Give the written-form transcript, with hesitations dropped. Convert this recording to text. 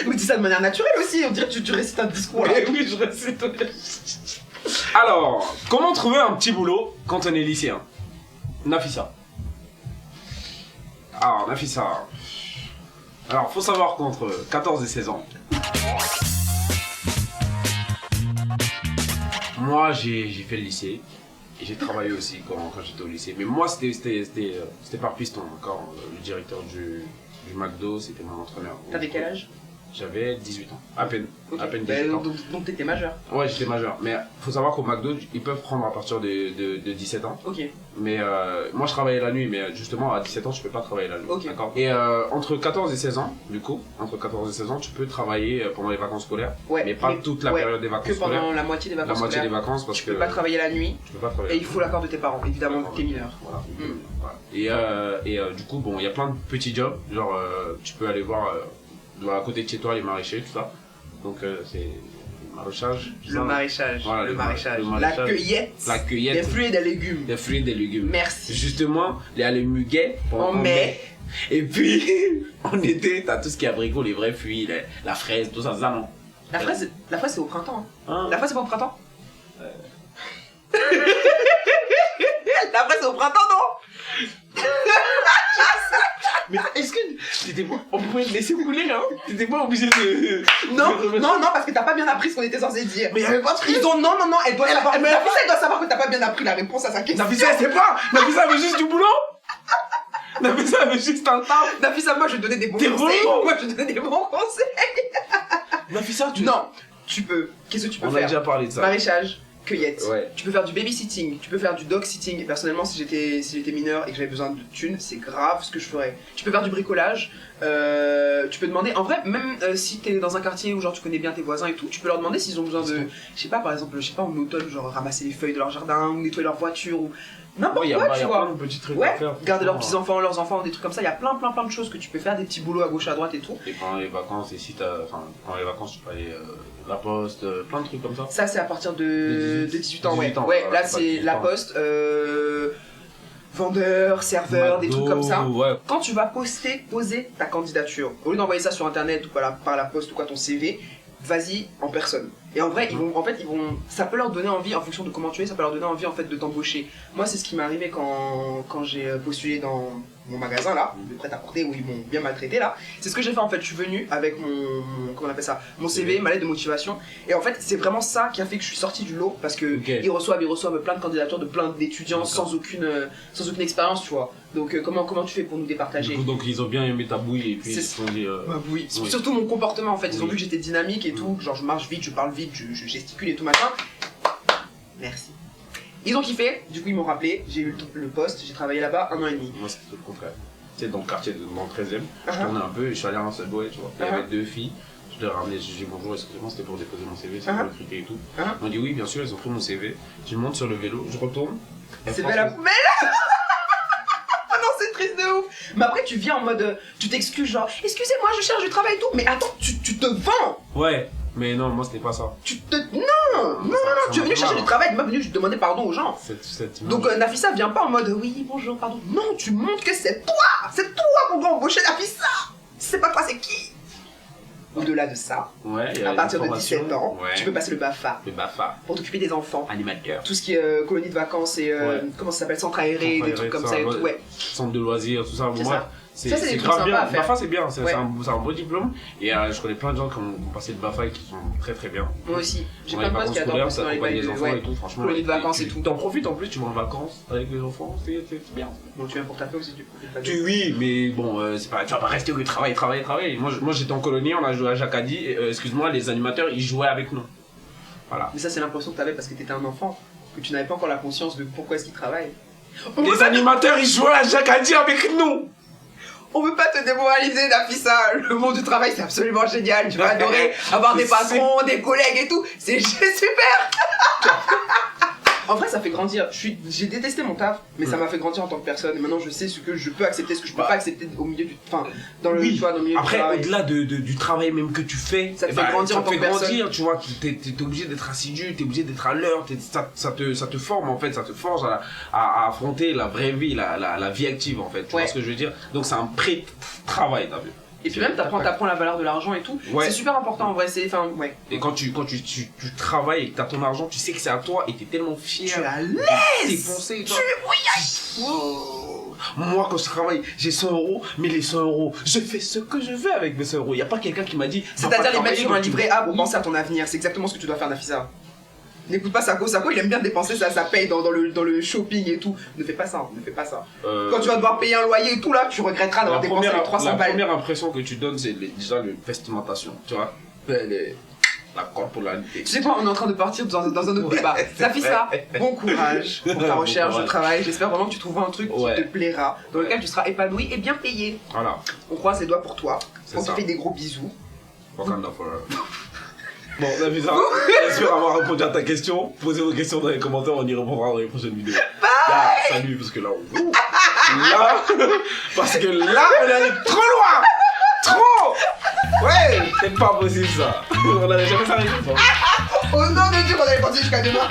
Mais dis ça de manière naturelle aussi, on dirait que tu récites un discours là. Oui, je récite. Alors, comment trouver un petit boulot quand on est lycéen? Nafissa. Alors, Nafissa. Alors, faut savoir qu'entre 14 et 16 ans, moi j'ai fait le lycée et j'ai travaillé aussi quand j'étais au lycée. Mais moi c'était par piston encore. Le directeur du McDo, c'était mon entraîneur. T'avais quel âge? J'avais 18 ans, à peine. Okay. À peine 18 ans. Donc t'étais majeur? Ouais, j'étais majeur. Mais faut savoir qu'au McDo, ils peuvent prendre à partir de 17 ans. Ok. Mais moi je travaillais la nuit, mais justement à 17 ans je peux pas travailler la nuit. Ok. D'accord. Et entre 14 et 16 ans, du coup, entre 14 et 16 ans, tu peux travailler pendant les vacances scolaires. Ouais. Mais pas toute la période des vacances scolaires. Que pendant la moitié des vacances scolaires. La moitié des vacances parce tu peux pas travailler la nuit. Tu peux pas travailler. Et il faut l'accord de tes parents, évidemment, que t'es mineur. Voilà. Voilà. Et du coup, bon, il y a plein de petits jobs. Genre, tu peux aller voir à côté de chez toi les maraîchers, tout ça. Donc c'est maraîchage. Le maraîchage. Voilà, le maraîchage. Le La cueillette. La cueillette. Des fruits et des légumes. Des fruits et des légumes. Merci. Justement, les muguets en mai. Et puis, en été, t'as tout ce qui est abricot, les vrais fruits, la fraise, tout ça, ça non. La fraise c'est au printemps. Hein. La fraise c'est pas au printemps La fraise c'est au printemps, non? Mais est-ce que t'étais pas... On pouvait te laisser couler, hein? T'étais pas obligé de... Non, parce que t'as pas bien appris ce qu'on était censé dire. Mais y'avait pas de frise. Non, elle doit savoir. Mais Nafissa, elle doit savoir que t'as pas bien appris la réponse à sa question. Nafissa, elle sait pas. Nafissa avait juste du boulot. Nafissa avait juste un temps. Nafissa, moi je donnais des bons conseils. Moi je donnais des bons conseils. Nafissa, Non, tu peux. Qu'est-ce que tu peux faire? On a déjà parlé de ça. Maraîchage. Cueillette. Ouais. Tu peux faire du babysitting, tu peux faire du dog sitting. Et personnellement, si j'étais mineur et que j'avais besoin de thunes, c'est grave ce que je ferais. Tu peux faire du bricolage. Tu peux demander, en vrai, même si t'es dans un quartier où genre tu connais bien tes voisins et tout, tu peux leur demander s'ils ont besoin de, je sais pas, par exemple, en automne, genre ramasser les feuilles de leur jardin ou nettoyer leur voiture ou n'importe quoi, tu vois. Plein de petits trucs ouais, à faire. garder leurs petits enfants, leurs enfants, des trucs comme ça. Il y a plein de choses que tu peux faire, des petits boulots à gauche à droite et tout. Et pendant les vacances, et si pendant les vacances, tu peux aller la poste, plein de trucs comme ça. Ça, c'est à partir de 18 ans, 18 ans, ouais. voilà, Là, c'est la poste, vendeur, serveur, des trucs comme ça. Ouais. Quand tu vas poser ta candidature, au lieu d'envoyer ça sur internet ou par la poste ou quoi, ton CV, vas-y en personne. Et en vrai, ça peut leur donner envie, en fonction de comment tu es, ça peut leur donner envie en fait de t'embaucher. Moi, c'est ce qui m'est arrivé quand j'ai postulé dans mon magasin là, de prêt-à-porter, où ils m'ont bien maltraité là. C'est ce que j'ai fait en fait. Je suis venu avec comment on appelle ça, mon CV, ma lettre de motivation. Et en fait, c'est vraiment ça qui a fait que je suis sorti du lot, parce que ils reçoivent plein de candidatures de plein d'étudiants sans aucune expérience, tu vois. Donc comment tu fais pour nous départager? Donc ils ont bien aimé ta bouille et puis ils se sont dit... oui. Surtout mon comportement en fait, ils ont vu que j'étais dynamique et tout, genre je marche vite, je parle vite, je gesticule et tout machin. Merci. Ils ont kiffé, du coup ils m'ont rappelé, j'ai eu le poste, j'ai travaillé là-bas 1 an et demi. Moi c'était le contraire. Tu sais, dans le quartier, dans le 13e, je tournais un peu et je suis allé à un Subway, tu vois. Il y avait 2 filles, je leur ai ramené, j'ai dit bonjour, excusez-moi, c'était pour déposer mon CV, c'est pour recruter et tout. Ils m'ont dit oui, bien sûr, ils ont pris mon CV, je monte sur le vélo, je retourne. C'est belle la poubelle. Ah non, c'est triste de ouf. Mais après tu viens en mode, tu t'excuses genre, excusez-moi, je cherche du travail et tout, mais attends, tu te vends. Ouais. Mais non, moi c'était pas ça. Non, tu es venu chercher du travail, tu m'as venu demander pardon aux gens. Donc Nafissa vient pas en mode oui, bonjour, pardon. Non, tu montres que c'est toi qu'on doit embaucher Nafissa. Si c'est pas toi, c'est qui? Au-delà de ça, à partir de 17 ans, tu peux passer le BAFA. Le BAFA. Pour t'occuper des enfants. Animateur. Tout ce qui est colonie de vacances et comment ça s'appelle, centre aéré, des trucs comme ça et tout, ouais. Centre de loisirs, tout ça. Moi, c'est des grave bien. À faire. BAFA c'est bien, c'est un beau diplôme. Et je connais plein de gens qui ont passé le BAFA et qui sont très très bien. Moi aussi. J'ai plein de potes qui adorent passer dans les bails de enfants et tout, franchement. Colonie de vacances et tout. T'en profites en plus, tu vas en vacances avec les enfants, c'est bien. Bon, tu viens pour taper aussi, tu profites pas. Oui, mais bon, c'est pas, tu vas pas rester au travail. Moi j'étais en colonie, on a joué à Jacadi, excuse-moi, les animateurs ils jouaient avec nous. Voilà. Mais ça c'est l'impression que t'avais parce que t'étais un enfant, que tu n'avais pas encore la conscience de pourquoi est-ce qu'ils travaillent. Les animateurs ils jouaient à Jacadi avec nous. On veut pas te démoraliser, Nafissa. Le monde du travail, c'est absolument génial. Tu vas adorer avoir des patrons, des collègues et tout. C'est super. En vrai, ça fait grandir. J'ai détesté mon taf, mais ça m'a fait grandir en tant que personne. Et maintenant, je sais ce que je peux accepter, ce que je peux pas accepter au milieu du... Enfin, dans le milieu après, du travail. au-delà du travail même que tu fais, ça te fait grandir en tant que personne. Tu vois, t'es obligé d'être assidu, t'es obligé d'être à l'heure, ça te forme en fait, ça te forge à affronter la vraie vie, la vie active en fait. Tu vois ce que je veux dire? Donc c'est un pré-travail, t'as vu? Et puis même, t'apprends la valeur de l'argent et tout. Ouais. C'est super important en vrai. Ouais. Et quand tu travailles et que t'as ton argent, tu sais que c'est à toi et t'es tellement fier. Tu es à l'aise. Défoncé, toi. Moi, quand je travaille, j'ai 100 €, mais les 100 €, je fais ce que je veux avec mes 100 €. Il n'y a pas quelqu'un qui m'a dit. C'est-à-dire les mettre sur un livret A pour penser à ton avenir. C'est exactement ce que tu dois faire, Nafisa. N'écoute pas Sako, il aime bien dépenser ça paye dans le shopping et tout. Ne fais pas ça, ne fais pas ça. Quand tu vas devoir payer un loyer et tout là, tu regretteras d'avoir dépensé les 300 balles. La première impression que tu donnes, c'est déjà le vestimentation, tu vois. La corporalité. Tu sais quoi, on est en train de partir dans un autre débat. Nafisa, bon courage pour ta recherche de travail. J'espère vraiment que tu trouveras un truc qui te plaira, dans lequel tu seras épanoui et bien payé. Voilà. On croise les doigts pour toi. On te fait des gros bisous. Wakanda forever. Bon, Nafisa, j'espère avoir répondu à ta question. Posez vos questions dans les commentaires, on y répondra dans les prochaines vidéos. Là, salut, parce que là, parce que là, on est allé trop loin. Trop. Ouais, c'est pas possible ça. On avait jamais ça avec Au nom de Dieu, on allait passer jusqu'à demain.